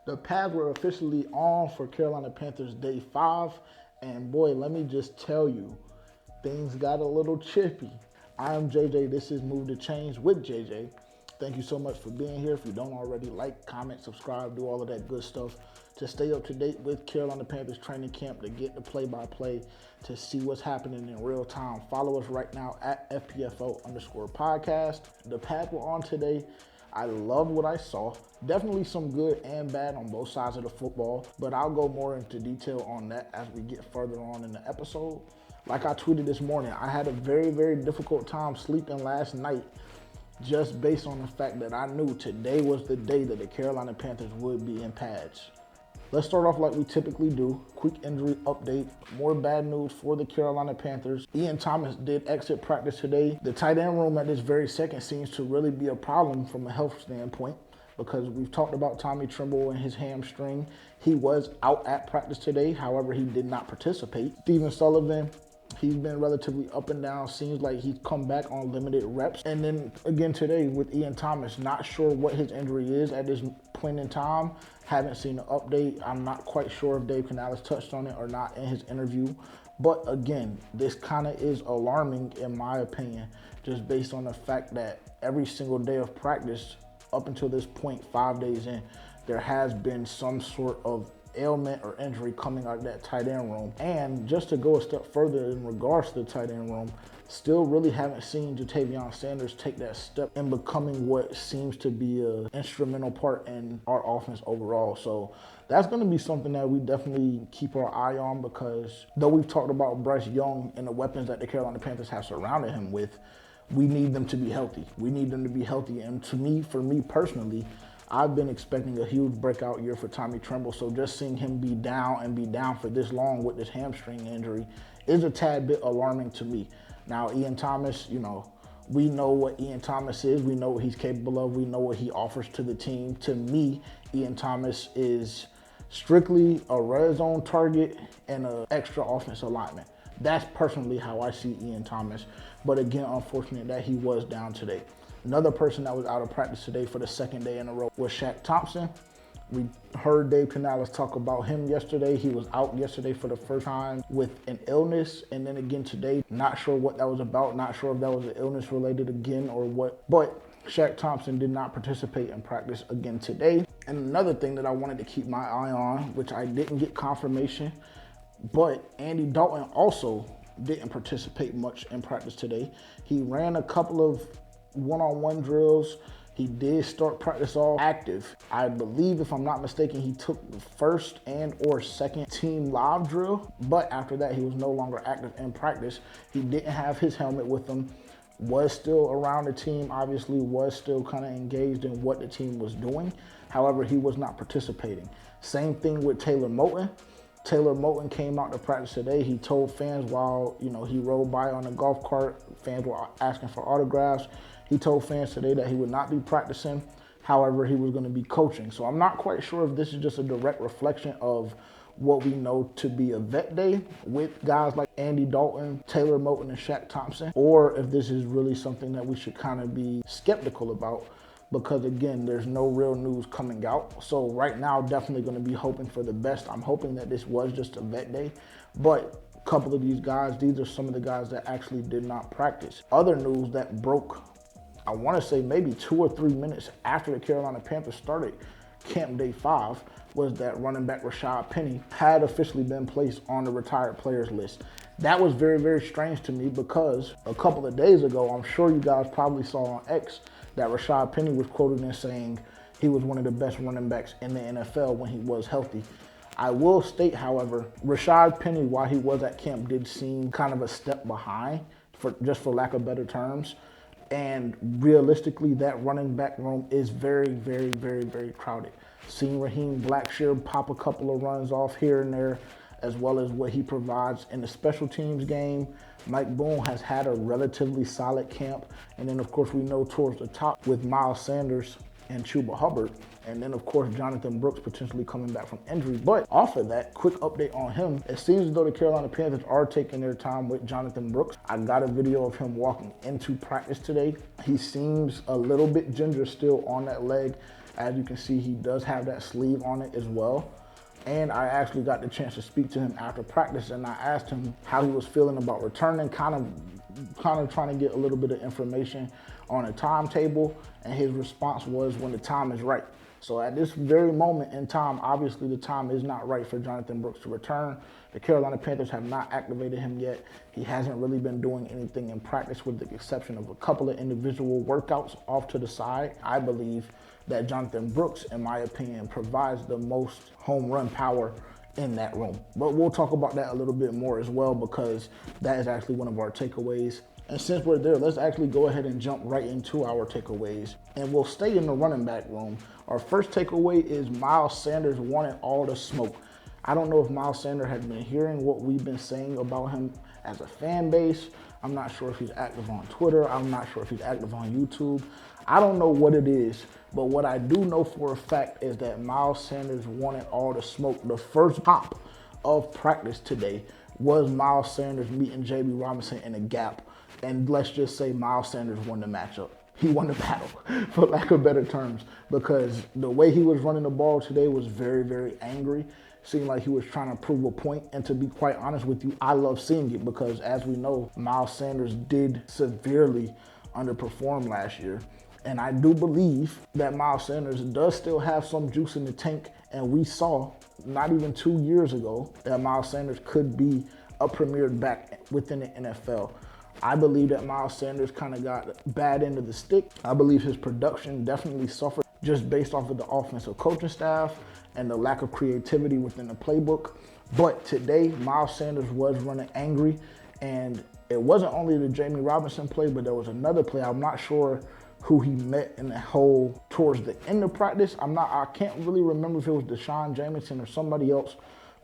The pads were officially on for Carolina Panthers day 5, and boy, let me just tell you, things got a little chippy. I'm JJ, this is Move to Change with JJ. Thank you so much for being here. If you don't already, like, comment, subscribe, do all of that good stuff to stay up to date with Carolina Panthers training camp, to get the play-by-play, to see what's happening in real time. Follow us right now at FPFO_podcast. The pads were on today. I love what I saw. Definitely some good and bad on both sides of the football, but I'll go more into detail on that as we get further on in the episode. Like I tweeted this morning, I had a very, very difficult time sleeping last night just based on the fact that I knew today was the day that the Carolina Panthers would be in pads. Let's start off like we typically do. Quick injury update. More bad news for the Carolina Panthers. Ian Thomas did exit practice today. The tight end room at this very second seems to really be a problem from a health standpoint, because we've talked about Tommy Tremble and his hamstring. He was out at practice today. However, he did not participate. Steven Sullivan, he's been relatively up and down. Seems like he's come back on limited reps. And then again today with Ian Thomas, not sure what his injury is at this point in time. Haven't seen an update. I'm not quite sure if Dave Canales touched on it or not in his interview. But again, this kind of is alarming in my opinion, just based on the fact that every single day of practice up until this point, 5 days in, there has been some sort of ailment or injury coming out of that tight end room. And just to go a step further in regards to the tight end room, still really haven't seen Jadeveon Sanders take that step in becoming what seems to be an instrumental part in our offense overall. So that's going to be something that we definitely keep our eye on, because though we've talked about Bryce Young and the weapons that the Carolina Panthers have surrounded him with, we need them to be healthy. We need them to be healthy. And for me personally, I've been expecting a huge breakout year for Tommy Tremble, so just seeing him be down for this long with this hamstring injury is a tad bit alarming to me. Now, Ian Thomas, we know what Ian Thomas is. We know what he's capable of. We know what he offers to the team. To me, Ian Thomas is strictly a red zone target and an extra offensive lineman. That's personally how I see Ian Thomas. But again, unfortunate that he was down today. Another person that was out of practice today for the second day in a row was Shaq Thompson. We heard Dave Canales talk about him yesterday. He was out yesterday for the first time with an illness, and then again today. Not sure what that was about. Not sure if that was an illness related again or what. But Shaq Thompson did not participate in practice again today. And another thing that I wanted to keep my eye on, which I didn't get confirmation, but Andy Dalton also didn't participate much in practice today. He ran a couple of one-on-one drills. He did start practice off active. I believe, if I'm not mistaken, he took the first and or second team live drill, but after that, he was no longer active in practice. He didn't have his helmet with him, was still around the team, obviously was still kind of engaged in what the team was doing. However, he was not participating. Same thing with Taylor Moton. Taylor Moton came out to practice today. He told fans while, he rode by on a golf cart, fans were asking for autographs. He told fans today that he would not be practicing. However, he was going to be coaching. So I'm not quite sure if this is just a direct reflection of what we know to be a vet day with guys like Andy Dalton, Taylor Moton, and Shaq Thompson, or if this is really something that we should kind of be skeptical about, because again, there's no real news coming out. So right now, definitely going to be hoping for the best. I'm hoping that this was just a vet day, but a couple of these guys, these are some of the guys that actually did not practice. Other news that broke, I want to say maybe 2 or 3 minutes after the Carolina Panthers started camp day 5, was that running back Rashad Penny had officially been placed on the retired players list. That was very, very strange to me, because a couple of days ago, I'm sure you guys probably saw on X that Rashad Penny was quoted in saying he was one of the best running backs in the NFL when he was healthy. I will state, however, Rashad Penny, while he was at camp, did seem kind of a step behind, for lack of better terms. And realistically, that running back room is very, very, very, very crowded. Seeing Raheem Blackshear pop a couple of runs off here and there, as well as what he provides in the special teams game. Mike Boone has had a relatively solid camp. And then, of course, we know towards the top with Miles Sanders and Chuba Hubbard. And then, of course, Jonathan Brooks potentially coming back from injury. But off of that, quick update on him. It seems as though the Carolina Panthers are taking their time with Jonathan Brooks. I got a video of him walking into practice today. He seems a little bit ginger still on that leg. As you can see, he does have that sleeve on it as well. And I actually got the chance to speak to him after practice, and I asked him how he was feeling about returning, kind of trying to get a little bit of information on a timetable, and his response was when the time is right. So at this very moment in time, obviously the time is not right for Jonathan Brooks to return. The Carolina Panthers have not activated him yet. He hasn't really been doing anything in practice with the exception of a couple of individual workouts off to the side. I believe that Jonathan Brooks, in my opinion, provides the most home run power in that room. But we'll talk about that a little bit more as well, because that is actually one of our takeaways. And since we're there, let's actually go ahead and jump right into our takeaways. And we'll stay in the running back room. Our first takeaway is Miles Sanders wanted all the smoke. I don't know if Miles Sanders has been hearing what we've been saying about him as a fan base. I'm not sure if he's active on Twitter. I'm not sure if he's active on YouTube. I don't know what it is, but what I do know for a fact is that Miles Sanders wanted all the smoke. The first pop of practice today was Miles Sanders meeting Jadeveon Robinson in a gap. And let's just say Miles Sanders won the matchup. He won the battle, for lack of better terms, because the way he was running the ball today was very, very angry. Seemed like he was trying to prove a point. And to be quite honest with you, I love seeing it because, as we know, Miles Sanders did severely underperform last year. And I do believe that Miles Sanders does still have some juice in the tank. And we saw not even 2 years ago that Miles Sanders could be a premier back within the NFL. I believe that Miles Sanders kind of got bad end of the stick. I believe his production definitely suffered just based off of the offensive coaching staff and the lack of creativity within the playbook. But today, Miles Sanders was running angry, and it wasn't only the Jamie Robinson play, but there was another play. I'm not sure who he met in the hole towards the end of practice. I can't really remember if it was Deshaun Jamison or somebody else,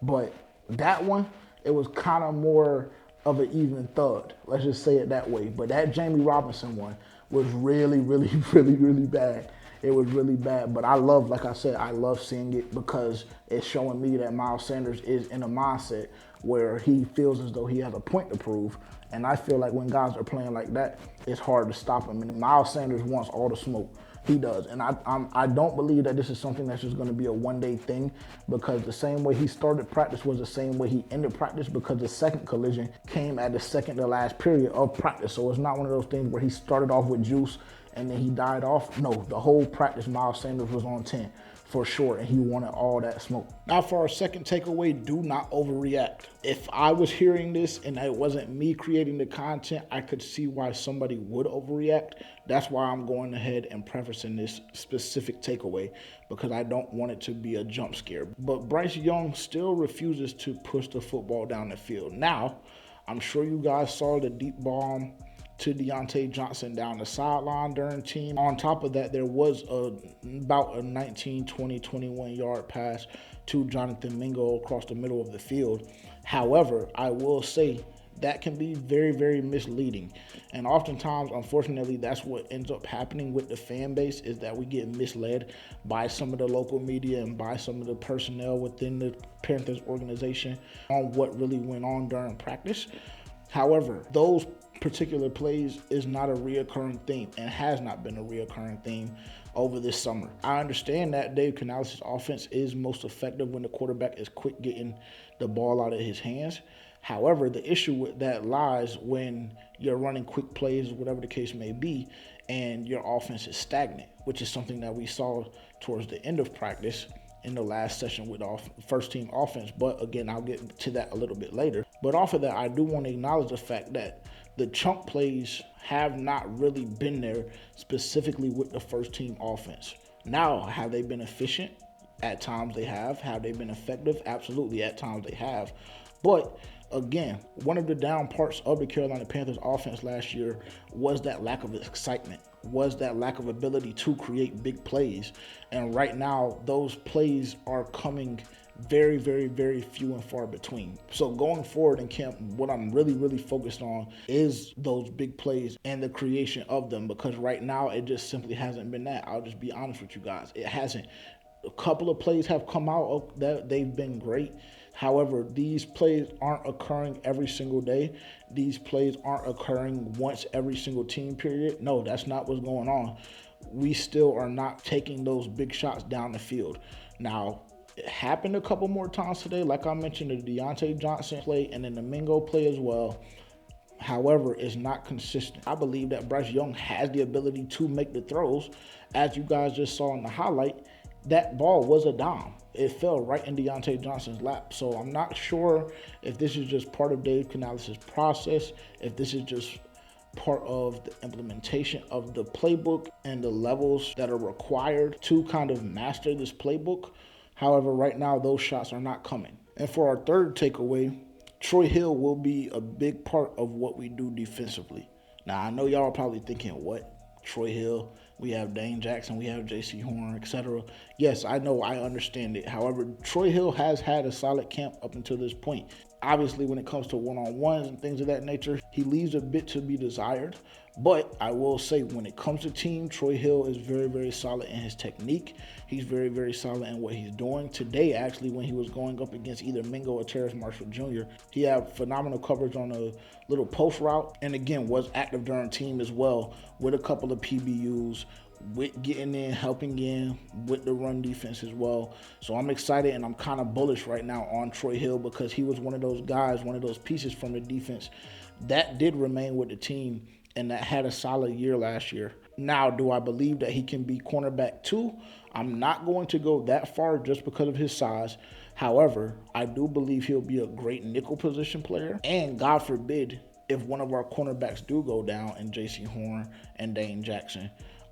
but that one, it was kind of more of an even thud. Let's just say it that way. But that Jamie Robinson one was really, really, really, really bad. It was really bad. But I love, like I said, I love seeing it because it's showing me that Miles Sanders is in a mindset where he feels as though he has a point to prove. And I feel like when guys are playing like that, it's hard to stop him. And Miles Sanders wants all the smoke. He does. And I don't believe that this is something that's just going to be a one-day thing, because the same way he started practice was the same way he ended practice, because the second collision came at the second to last period of practice. So it's not one of those things where he started off with juice and then he died off. No, the whole practice Miles Sanders was on 10 for sure, and he wanted all that smoke. Now for our second takeaway, do not overreact. If I was hearing this and it wasn't me creating the content, I could see why somebody would overreact. That's why I'm going ahead and prefacing this specific takeaway, because I don't want it to be a jump scare. But Bryce Young still refuses to push the football down the field. Now, I'm sure you guys saw the deep bomb to Deontay Johnson down the sideline during team. On top of that, there was about a 19, 20, 21 yard pass to Jonathan Mingo across the middle of the field. However, I will say that can be very, very misleading. And oftentimes, unfortunately, that's what ends up happening with the fan base, is that we get misled by some of the local media and by some of the personnel within the Panthers organization on what really went on during practice. However, those particular plays is not a reoccurring theme and has not been a reoccurring theme over this summer. I understand that Dave Canales' offense is most effective when the quarterback is quick getting the ball out of his hands. However, the issue with that lies when you're running quick plays, whatever the case may be, and your offense is stagnant, which is something that we saw towards the end of practice in the last session with our first team offense. But again, I'll get to that a little bit later. But off of that, I do want to acknowledge the fact that the chunk plays have not really been there specifically with the first team offense. Now, have they been efficient? At times they have. Have they been effective? Absolutely, at times they have. But again, one of the down parts of the Carolina Panthers offense last year was that lack of excitement, was that lack of ability to create big plays. And right now, those plays are coming very, very, very few and far between. So going forward in camp, what I'm really, really focused on is those big plays and the creation of them, because right now it just simply hasn't been that. I'll just be honest with you guys. It hasn't. A couple of plays have come out that they've been great. However, these plays aren't occurring every single day. These plays aren't occurring once every single team period. No, that's not what's going on. we still are not taking those big shots down the field. Now, it happened a couple more times today. Like I mentioned, the Deontay Johnson play and then the Mingo play as well. However, it's not consistent. I believe that Bryce Young has the ability to make the throws. As you guys just saw in the highlight, that ball was a dime. It fell right in Deontay Johnson's lap. So I'm not sure if this is just part of Dave Canales' process, if this is just part of the implementation of the playbook and the levels that are required to kind of master this playbook. However, right now, those shots are not coming. And for our third takeaway, Troy Hill will be a big part of what we do defensively. Now, I know y'all are probably thinking, what? Troy Hill, we have Dane Jackson, we have J.C. Horn, etc. Yes, I know, I understand it. However, Troy Hill has had a solid camp up until this point. Obviously, when it comes to one-on-ones and things of that nature, he leaves a bit to be desired. But I will say, when it comes to team, Troy Hill is very, very solid in his technique. He's very, very solid in what he's doing. Today, actually, when he was going up against either Mingo or Terrace Marshall Jr., he had phenomenal coverage on a little post route. And again, was active during team as well with a couple of PBUs, with getting in, helping in with the run defense as well. So I'm excited and I'm kind of bullish right now on Troy Hill because he was one of those guys, one of those pieces from the defense that did remain with the team and that had a solid year last year. Now, do I believe that he can be cornerback too? I'm not going to go that far just because of his size. However, I do believe he'll be a great nickel position player. And God forbid, if one of our cornerbacks do go down in J.C. Horn and Dane Jackson,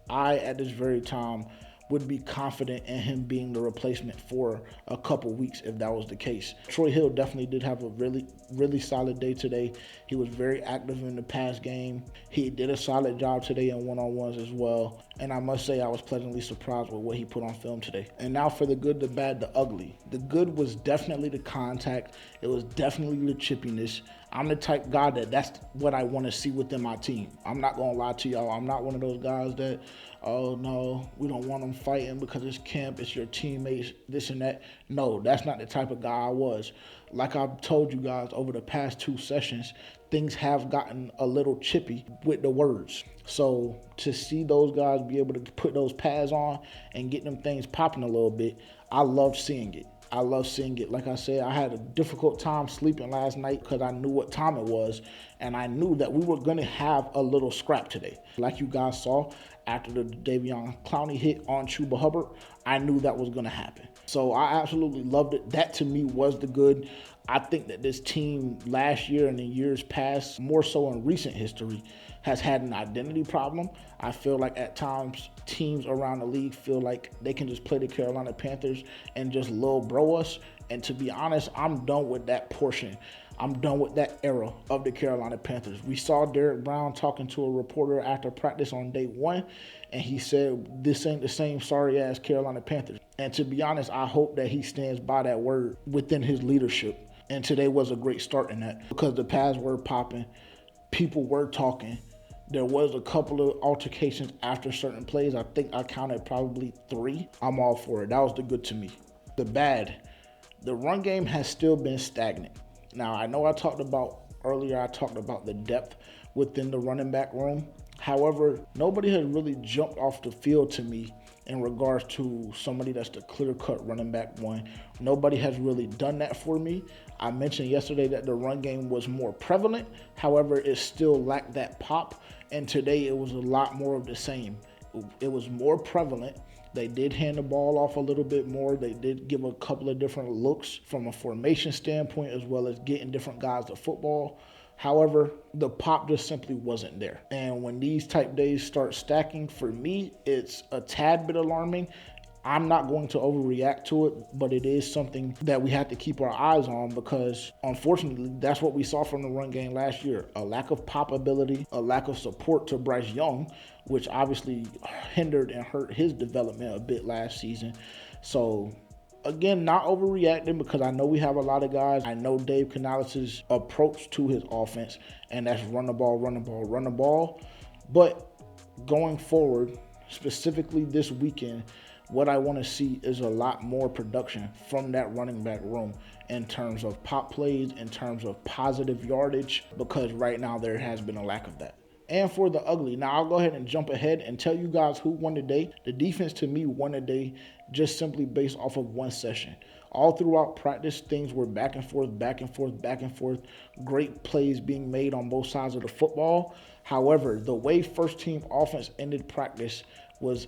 I, at this very time, would be confident in him being the replacement for a couple weeks if that was the case. Troy Hill definitely did have a really, really solid day today. He was very active in the pass game. He did a solid job today in one-on-ones as well. And I must say I was pleasantly surprised with what he put on film today. And now for the good, the bad, the ugly. The good was definitely the contact. It was definitely the chippiness. I'm the type guy that's what I want to see within my team. I'm not going to lie to y'all. I'm not one of those guys that, oh, no, we don't want them fighting because it's camp, it's your teammates, this and that. No, that's not the type of guy I was. Like I've told you guys over the past 2 sessions, things have gotten a little chippy with the words. So to see those guys be able to put those pads on and get them things popping a little bit, I love seeing it. I love seeing it. Like I said, I had a difficult time sleeping last night because I knew what time it was, and I knew that we were going to have a little scrap today. Like you guys saw, after the Jadeveon Clowney hit on Chuba Hubbard, I knew that was going to happen. So I absolutely loved it. That to me was the good. I think that this team last year and in years past, more so in recent history, has had an identity problem. I feel like at times teams around the league feel like they can just play the Carolina Panthers and just lil bro us. And to be honest, I'm done with that portion. I'm done with that era of the Carolina Panthers. We saw Derek Brown talking to a reporter after practice on day 1, and he said, this ain't the same sorry-ass Carolina Panthers. And to be honest, I hope that he stands by that word within his leadership. And today was a great start in that because the pads were popping, people were talking. There was a couple of altercations after certain plays. I think I counted probably 3. I'm all for it. That was the good to me. The bad, the run game has still been stagnant. Now, I know I talked about the depth within the running back room. However, nobody has really jumped off the field to me in regards to somebody that's the clear-cut running back one. Nobody has really done that for me. I mentioned yesterday that the run game was more prevalent. However, it still lacked that pop. And today it was a lot more of the same. It was more prevalent. They did hand the ball off a little bit more. They did give a couple of different looks from a formation standpoint as well as getting different guys the football. However, the pop just simply wasn't there. And when these type days start stacking, for me, it's a tad bit alarming. I'm not going to overreact to it, but it is something that we have to keep our eyes on because, unfortunately, that's what we saw from the run game last year. A lack of pop ability, a lack of support to Bryce Young, which obviously hindered and hurt his development a bit last season. So, again, not overreacting because I know we have a lot of guys. I know Dave Canales' approach to his offense, and that's run the ball, run the ball, run the ball. But going forward, specifically this weekend, what I want to see is a lot more production from that running back room in terms of pop plays, in terms of positive yardage, because right now there has been a lack of that. and for the ugly. Now, I'll go ahead and jump ahead and tell you guys who won the day. The defense, to me, won the day just simply based off of one session. All throughout practice, things were back and forth, back and forth, back and forth. Great plays being made on both sides of the football. However, the way first-team offense ended practice was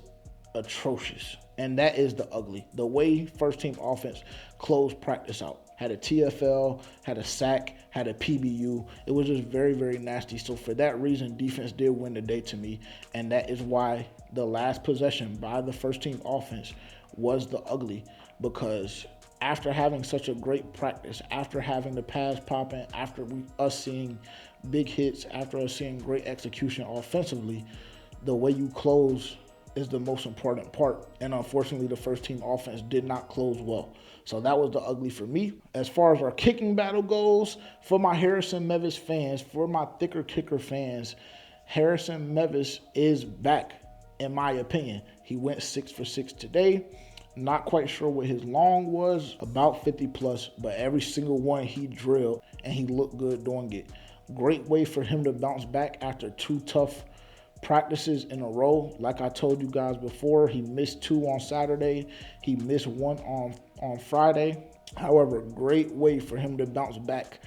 atrocious, and that is the ugly. The way first-team offense closed practice out. Had a TFL, had a sack, had a PBU. It was just very, very nasty. So for that reason, defense did win the day to me, and that is why the last possession by the first-team offense was the ugly, because after having such a great practice, after having the pass popping, after us seeing big hits, after us seeing great execution offensively, the way you close is the most important part. And unfortunately, the first team offense did not close well. So that was the ugly for me. As far as our kicking battle goes, for my Harrison Mevis fans, for my thicker kicker fans, Harrison Mevis is back, in my opinion. He went 6 for 6 today. Not quite sure what his long was, about 50 plus, but every single one he drilled, and he looked good doing it. Great way for him to bounce back after 2 tough practices in a row. Like I told you guys before, he missed 2 on Saturday. He missed 1 on Friday. However, great way for him to bounce back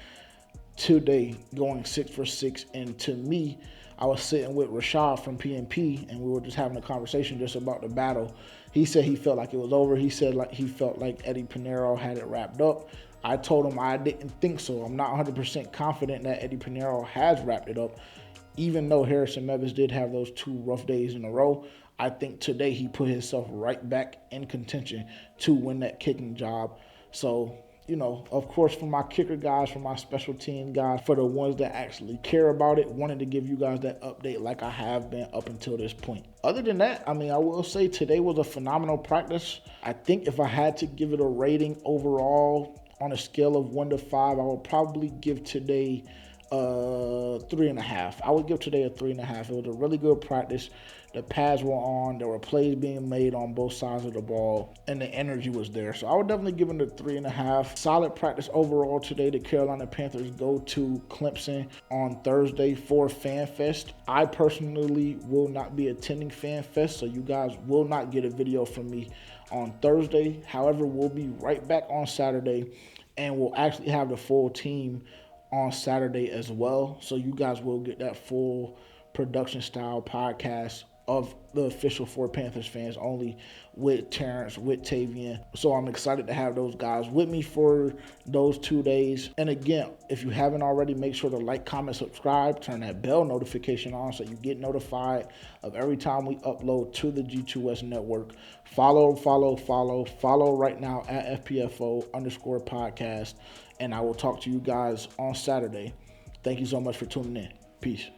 today, going 6 for 6. And to me, I was sitting with Rashad from PNP, and we were just having a conversation just about the battle. He said he felt like it was over. He said like he felt like Eddie Pinheiro had it wrapped up. I told him I didn't think so. I'm not 100% confident that Eddie Pinheiro has wrapped it up. Even though Harrison Mevis did have those 2 rough days in a row, I think today he put himself right back in contention to win that kicking job. So, you know, of course, for my kicker guys, for my special team guys, for the ones that actually care about it, wanted to give you guys that update like I have been up until this point. Other than that, I mean, I will say today was a phenomenal practice. I think if I had to give it a rating overall on a scale of 1 to 5, I would probably give today 3.5. I would give today a 3.5. It was a really good practice. The pads were on. There were plays being made on both sides of the ball, and the energy was there. So I would definitely give it a 3.5. Solid practice overall today. The Carolina Panthers go to Clemson on Thursday for FanFest. I personally will not be attending FanFest, so you guys will not get a video from me on Thursday. However, we'll be right back on Saturday, and we'll actually have the full team on Saturday as well. So you guys will get that full production style podcast of the official For Panthers Fans Only with Terrence, with Jadeveon. So I'm excited to have those guys with me for those 2 days. And again, if you haven't already, make sure to like, comment, subscribe, turn that bell notification on so you get notified of every time we upload to the G2S Network. Follow right now at FPFO_podcast. And I will talk to you guys on Saturday. Thank you so much for tuning in. Peace.